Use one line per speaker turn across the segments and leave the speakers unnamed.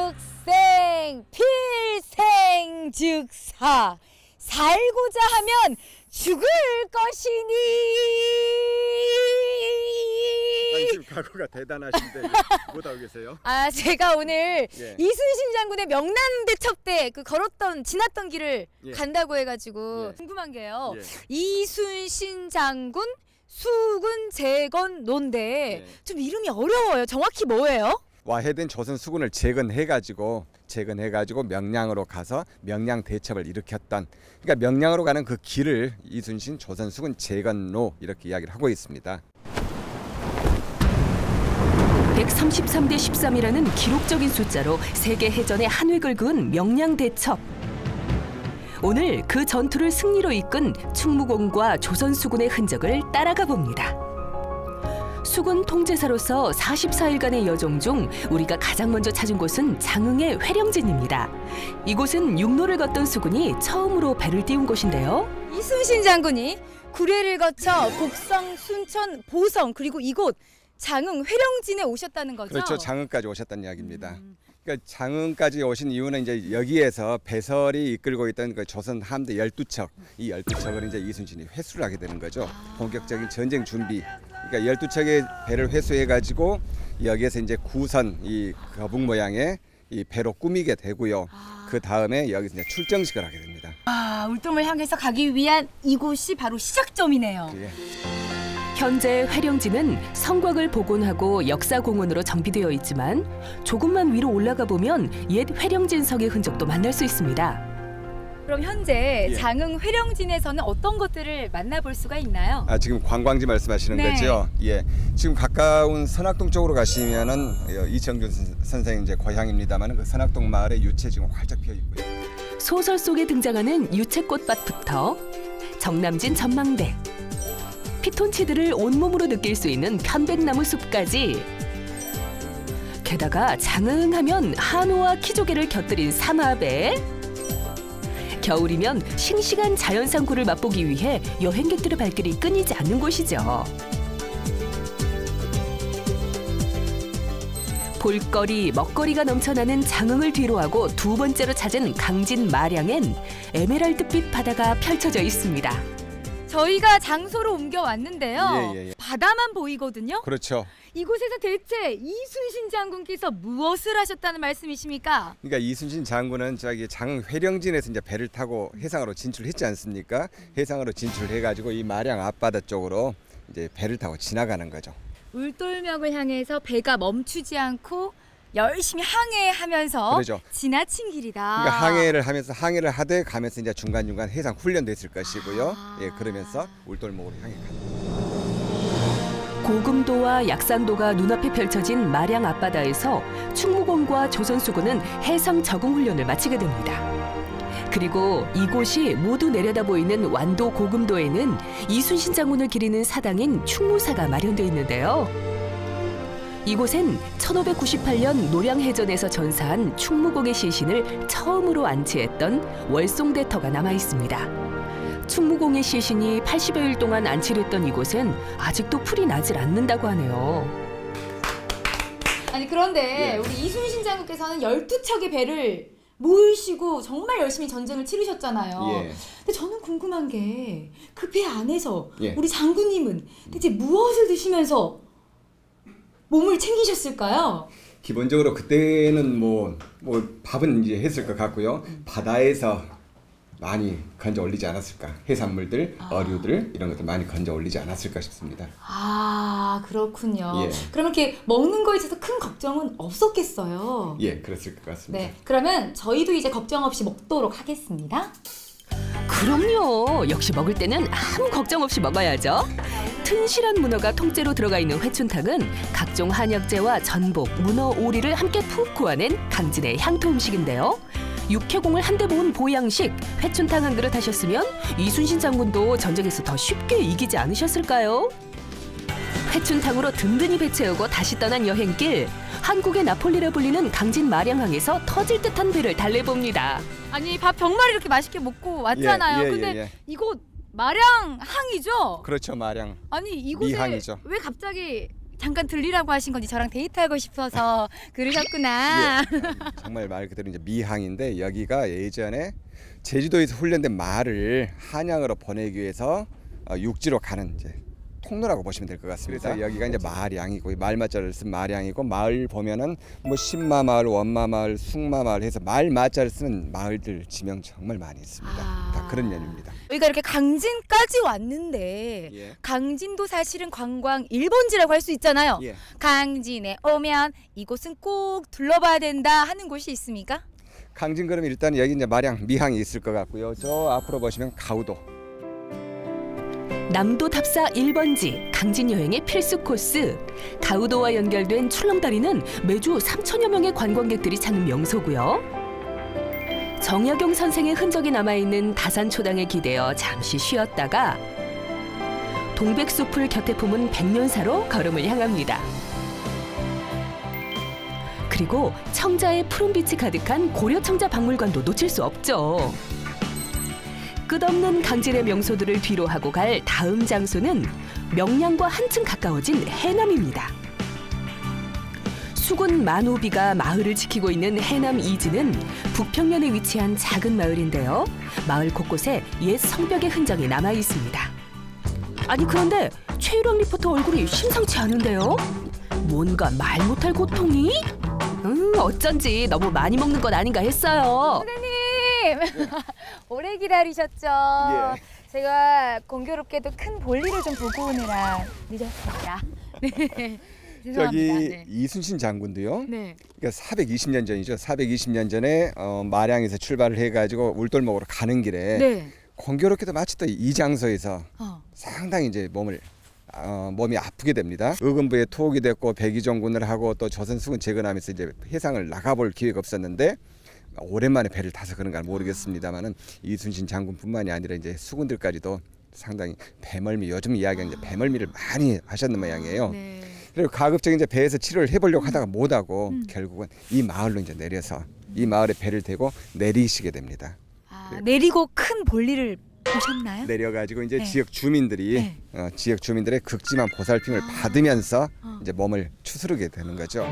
필사즉생 필생즉사 살고자 하면 죽을 것이니.
아니, 지금 각오가 대단하신데 못하고 계세요?
아, 제가 오늘
예.
이순신 장군의 명란대첩대 그 걸었던 지났던 길을
예.
간다고 해가지고
예.
궁금한 게요.
예.
이순신 장군 수군 재건 논데
예.
좀 이름이 어려워요. 정확히 뭐예요?
와해된 조선 수군을 재건해가지고 명량으로 가서 명량 대첩을 일으켰던, 그러니까 명량으로 가는 그 길을 이순신 조선 수군 재건로 이렇게 이야기를 하고 있습니다.
133대 13이라는 기록적인 숫자로 세계 해전의 한 획을 그은 명량 대첩. 오늘 그 전투를 승리로 이끈 충무공과 조선 수군의 흔적을 따라가 봅니다. 수군 통제사로서 44일간의 여정 중 우리가 가장 먼저 찾은 곳은 장흥의 회령진입니다. 이곳은 육로를 걷던 수군이 처음으로 배를 띄운 곳인데요.
이순신 장군이 구례를 거쳐 곡성, 순천, 보성 그리고 이곳 장흥 회령진에 오셨다는 거죠?
그렇죠. 장흥까지 오셨다는 이야기입니다. 그러니까 장흥까지 오신 이유는 이제 여기에서 배설이 이끌고 있던 그 조선 함대 12척, 이 12척을 이제 이순신이 회수를 하게 되는 거죠. 본격적인 전쟁 준비. 그러니까 12척의 배를 회수해 가지고 여기에서 이제 구선, 이 거북 모양의 이 배로 꾸미게 되고요. 그 다음에 여기서 이제 출정식을 하게 됩니다.
아, 울돔을 향해서 가기 위한 이곳이 바로 시작점이네요.
예.
현재 회령진은 성곽을 복원하고 역사공원으로 정비되어 있지만 조금만 위로 올라가 보면 옛 회령진성의 흔적도 만날 수 있습니다.
그럼 현재
예.
장흥 회령진에서는 어떤 것들을 만나볼 수가 있나요?
아, 지금 관광지 말씀하시는
네.
거죠? 예. 지금 가까운 선악동 쪽으로 가시면은 이청준 선생님 이제 고향입니다만 그 선악동 마을에 유채 지금 활짝 피어 있고요.
소설 속에 등장하는 유채꽃밭부터 정남진 전망대, 피톤치드를 온몸으로 느낄 수 있는 편백나무 숲까지, 게다가 장흥하면 한우와 키조개를 곁들인 삼합에 겨울이면 싱싱한 자연산 굴을 맛보기 위해 여행객들의 발길이 끊이지 않는 곳이죠. 볼거리, 먹거리가 넘쳐나는 장흥을 뒤로하고 두 번째로 찾은 강진 마량엔 에메랄드빛 바다가 펼쳐져 있습니다.
저희가 장소로 옮겨왔는데요.
예.
바다만 보이거든요.
그렇죠.
이곳에서 대체 이순신 장군께서 무엇을 하셨다는 말씀이십니까?
그러니까 이순신 장군은 저기 장흥 회령진에서 이제 배를 타고 해상으로 진출했지 않습니까? 해상으로 진출해가지고 이 마량 앞바다 쪽으로 이제 배를 타고 지나가는 거죠.
울돌명을 향해서 배가 멈추지 않고 열심히 항해하면서
그렇죠.
지나친 길이다.
그러니까 항해를 하되 가면서 이제 중간중간 해상 훈련됐을 것이고요. 예, 그러면서 울돌목으로 향해 갑니다.
고금도와 약산도가 눈앞에 펼쳐진 마량 앞바다에서 충무공과 조선수군은 해상 적응 훈련을 마치게 됩니다. 그리고 이곳이 모두 내려다 보이는 완도 고금도에는 이순신 장군을 기리는 사당인 충무사가 마련되어 있는데요. 이곳엔 1598년 노량해전에서 전사한 충무공의 시신을 처음으로 안치했던 월송대터가 남아 있습니다. 충무공의 시신이 80여일 동안 안치를 했던 이곳엔 아직도 풀이 나질 않는다고 하네요.
아니 그런데
예.
우리 이순신 장군께서는 12척의 배를 모으시고 정말 열심히 전쟁을 치르셨잖아요.
예.
근데 저는 궁금한 게 그 배 안에서
예.
우리 장군님은 대체 무엇을 드시면서 몸을 챙기셨을까요?
기본적으로 그때는 뭐 밥은 이제 했을 것 같고요. 바다에서 많이 건져 올리지 않았을까. 해산물들, 어류들 이런 것들 많이 건져 올리지 않았을까 싶습니다.
아, 그렇군요.
예.
그러면 이렇게 먹는 거에 있어서 큰 걱정은 없었겠어요.
예, 그랬을 것 같습니다.
네, 그러면 저희도 이제 걱정 없이 먹도록 하겠습니다.
그럼요. 역시 먹을 때는 아무 걱정 없이 먹어야죠. 튼실한 문어가 통째로 들어가 있는 회춘탕은 각종 한약재와 전복, 문어, 오리를 함께 푹 구워낸 강진의 향토 음식인데요. 육해공을 한데 모은 보양식, 회춘탕 한 그릇 하셨으면 이순신 장군도 전쟁에서 더 쉽게 이기지 않으셨을까요? 회춘탕으로 든든히 배 채우고 다시 떠난 여행길, 한국의 나폴리라 불리는 강진 마량항에서 터질 듯한 배를 달래봅니다.
아니 밥 정말 이렇게 맛있게 먹고 왔잖아요. 근데 이곳 마량항이죠?
그렇죠, 마량.
아니 이곳에
미항이죠.
왜 갑자기 잠깐 들리라고 하신 건지 저랑 데이트하고 싶어서 그러셨구나.
예, 정말 말 그대로 이제 미항인데 여기가 예전에 제주도에서 훈련된 말을 한양으로 보내기 위해서 육지로 가는 이제 통로라고 보시면 될 것 같습니다. 그래서 여기가 이제 마량이고 말맞자를 쓴 마량이고 마을 보면은 뭐 신마마을, 원마마을, 숭마마을 해서 말맞자를 쓰는 마을들 지명 정말 많이 있습니다. 다 그런 연유입니다.
여기가 이렇게 강진까지 왔는데
예.
강진도 사실은 관광 1번지라고 할 수 있잖아요.
예.
강진에 오면 이곳은 꼭 둘러봐야 된다 하는 곳이 있습니까?
강진 그러면 일단 여기 이제 마량 미항이 있을 것 같고요. 저 앞으로 보시면 가우도.
남도 답사 1번지 강진 여행의 필수 코스 가우도와 연결된 출렁다리는 매주 3천여 명의 관광객들이 찾는 명소고요. 정약용 선생의 흔적이 남아있는 다산초당에 기대어 잠시 쉬었다가 동백숲을 곁에 품은 백년사로 걸음을 향합니다. 그리고 청자의 푸른빛이 가득한 고려청자 박물관도 놓칠 수 없죠. 끝없는 강진의 명소들을 뒤로 하고 갈 다음 장소는 명량과 한층 가까워진 해남입니다. 수군 만오비가 마을을 지키고 있는 해남 이진은 북평면에 위치한 작은 마을인데요. 마을 곳곳에 옛 성벽의 흔적이 남아 있습니다. 아니 그런데 최유랑 리포터 얼굴이 심상치 않은데요? 뭔가 말 못할 고통이? 어쩐지 너무 많이 먹는 것 아닌가 했어요.
선생님! 오래 기다리셨죠?
예.
제가 공교롭게도 큰 볼일을 좀 보고 오느라 늦었습니다. 네. 죄송합니다.
저기
네.
이순신 장군도요.
네.
그러니까 420년 전이죠. 420년 전에 마량에서 출발을 해가지고 울돌목으로 가는 길에
네.
공교롭게도 마치 또 이 장소에서 상당히 이제 몸이 아프게 됩니다. 의금부에 투옥이 됐고 백의종군을 하고 또 조선 수군 재건하면서 이제 해상을 나가볼 기회가 없었는데 오랜만에 배를 타서 그런가 모르겠습니다만은 이순신 장군뿐만이 아니라 이제 수군들까지도 상당히 배멀미 요즘 이야기하는 이제 배멀미를 많이 하셨는 모양이에요.
네.
그리고 가급적 이제 배에서 치료를 해보려고 하다가 못하고 결국은 이 마을로 이제 내려서 이 마을에 배를 대고 내리시게 됩니다.
내리고 큰 볼일을 보셨나요?
내려가지고 이제
네.
지역 주민들이 지역 주민들의 극심한 보살핌을 받으면서 이제 몸을 추스르게 되는 거죠.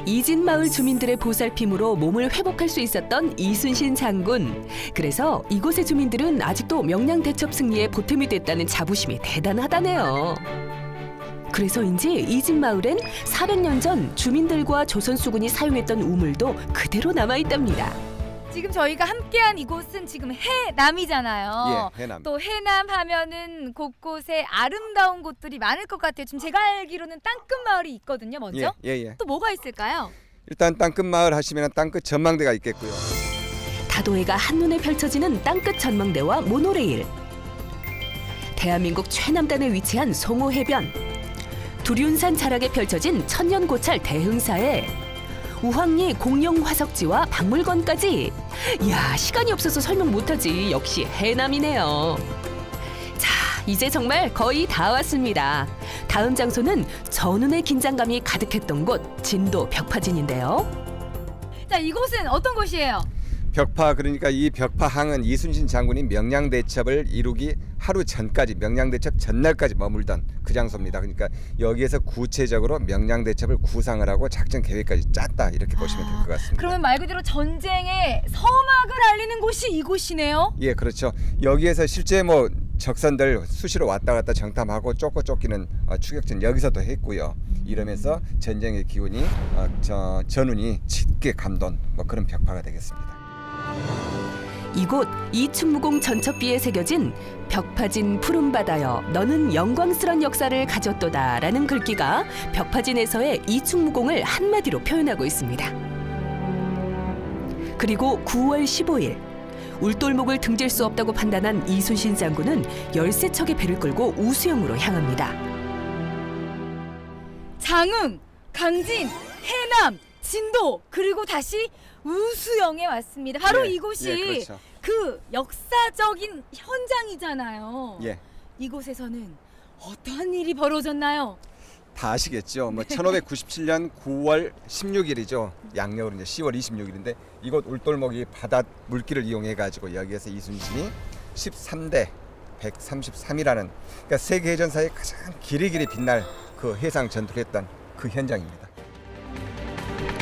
이진 마을 주민들의 보살핌으로 몸을 회복할 수 있었던 이순신 장군. 그래서 이곳의 주민들은 아직도 명량 대첩 승리에 보탬이 됐다는 자부심이 대단하다네요. 그래서인지 이진 마을엔 400년 전 주민들과 조선 수군이 사용했던 우물도 그대로 남아 있답니다.
지금 저희가 함께한 이곳은 지금 해남이잖아요.
예, 해남.
또 해남 하면은 곳곳에 아름다운 곳들이 많을 것 같아요. 지금 제가 알기로는 땅끝 마을이 있거든요. 먼저.
예.
또 뭐가 있을까요?
일단 땅끝 마을 하시면 땅끝 전망대가 있겠고요.
다도해가 한눈에 펼쳐지는 땅끝 전망대와 모노레일. 대한민국 최남단에 위치한 송호해변. 두륜산 자락에 펼쳐진 천년고찰 대흥사에 우황리 공룡 화석지와 박물관까지. 이야, 시간이 없어서 설명 못하지. 역시 해남이네요. 자, 이제 정말 거의 다 왔습니다. 다음 장소는 전운의 긴장감이 가득했던 곳 진도 벽파진인데요.
자, 이곳은 어떤 곳이에요?
벽파, 그러니까 이 벽파항은 이순신 장군이 명량대첩을 이루기 하루 전까지, 명량대첩 전날까지 머물던 그 장소입니다. 그러니까 여기에서 구체적으로 명량대첩을 구상을 하고 작전 계획까지 짰다, 이렇게 보시면 될 것 같습니다.
그러면 말 그대로 전쟁의 서막을 알리는 곳이 이곳이네요?
예, 그렇죠. 여기에서 실제 적선들 수시로 왔다 갔다 정탐하고 쫓기는 추격전 여기서도 했고요. 이러면서 전쟁의 기운이 전운이 짙게 감돈 그런 벽파가 되겠습니다.
이곳 이충무공 전첩비에 새겨진 벽파진 푸른바다여 너는 영광스런 역사를 가졌도다라는 글귀가 벽파진에서의 이충무공을 한마디로 표현하고 있습니다. 그리고 9월 15일 울돌목을 등질 수 없다고 판단한 이순신 장군은 13척의 배를 끌고 우수영으로 향합니다.
장흥, 강진, 해남, 진도 그리고 다시 우수영에 왔습니다. 바로 이곳이
그렇죠.
그 역사적인 현장이잖아요.
예.
이곳에서는 어떠한 일이 벌어졌나요?
다 아시겠죠. 1597년 9월 16일이죠. 양력으로 이제 10월 26일인데 이곳 울돌목이 바다 물길을 이용해 가지고 여기에서 이순신이 13대 133이라는 그러니까 세계 해전사에 가장 길이 빛날 그 해상 전투를 했던 그 현장입니다.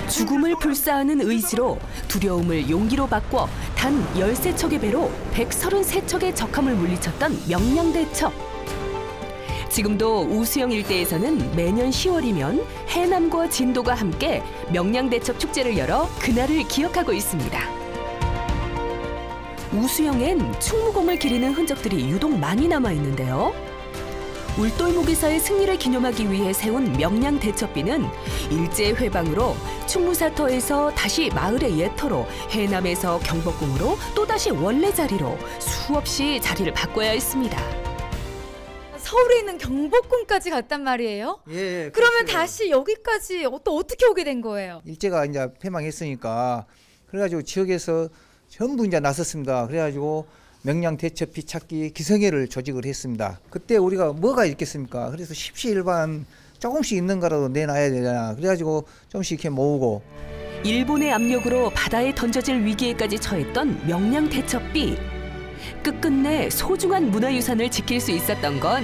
죽음을 불사하는 의지로 두려움을 용기로 바꿔 단 13척의 배로 133척의 적함을 물리쳤던 명량대첩. 지금도 우수영 일대에서는 매년 10월이면 해남과 진도가 함께 명량대첩 축제를 열어 그날을 기억하고 있습니다. 우수영엔 충무공을 기리는 흔적들이 유독 많이 남아있는데요. 울돌목에서의 승리를 기념하기 위해 세운 명량대첩비는 일제회방으로 충무사터에서 다시 마을의 예터로, 해남에서 경복궁으로 또다시 원래 자리로 수없이 자리를 바꿔야 했습니다.
서울에 있는 경복궁까지 갔단 말이에요?
예.
그러면
그렇죠.
다시 여기까지 또 어떻게 오게 된 거예요?
일제가 이제 폐망했으니까 그래가지고 지역에서 전부 이제 나섰습니다. 그래가지고 명량대첩비 찾기 기성회를 조직을 했습니다. 그때 우리가 뭐가 있겠습니까? 그래서 십시일반 조금씩 있는 거라도 내놔야 되잖아. 그래가지고 조금씩 이렇게 모으고.
일본의 압력으로 바다에 던져질 위기에까지 처했던 명량대첩비. 끝끝내 소중한 문화유산을 지킬 수 있었던 건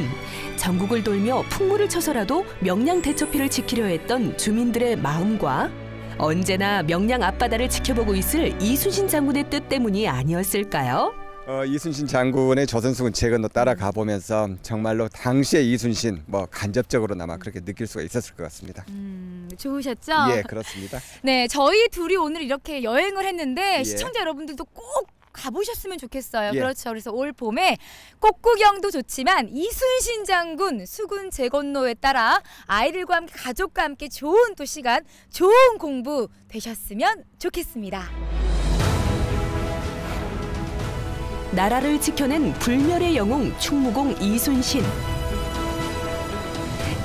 전국을 돌며 풍물을 쳐서라도 명량대첩비를 지키려 했던 주민들의 마음과 언제나 명량 앞바다를 지켜보고 있을 이순신 장군의 뜻 때문이 아니었을까요?
이순신 장군의 조선수군 재건도 따라가 보면서 정말로 당시의 이순신 간접적으로나마 그렇게 느낄 수가 있었을 것 같습니다.
좋으셨죠?
예, 그렇습니다.
네, 저희 둘이 오늘 이렇게 여행을 했는데
예.
시청자 여러분들도 꼭 가보셨으면 좋겠어요.
예.
그렇죠. 그래서 올 봄에 꽃구경도 좋지만 이순신 장군 수군 재건로에 따라 아이들과 함께 가족과 함께 좋은 또 시간, 좋은 공부 되셨으면 좋겠습니다.
나라를 지켜낸 불멸의 영웅 충무공 이순신.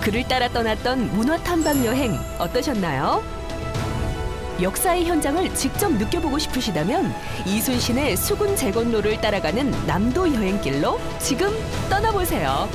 그를 따라 떠났던 문화탐방 여행 어떠셨나요? 역사의 현장을 직접 느껴보고 싶으시다면 이순신의 수군 재건로를 따라가는 남도 여행길로 지금 떠나보세요.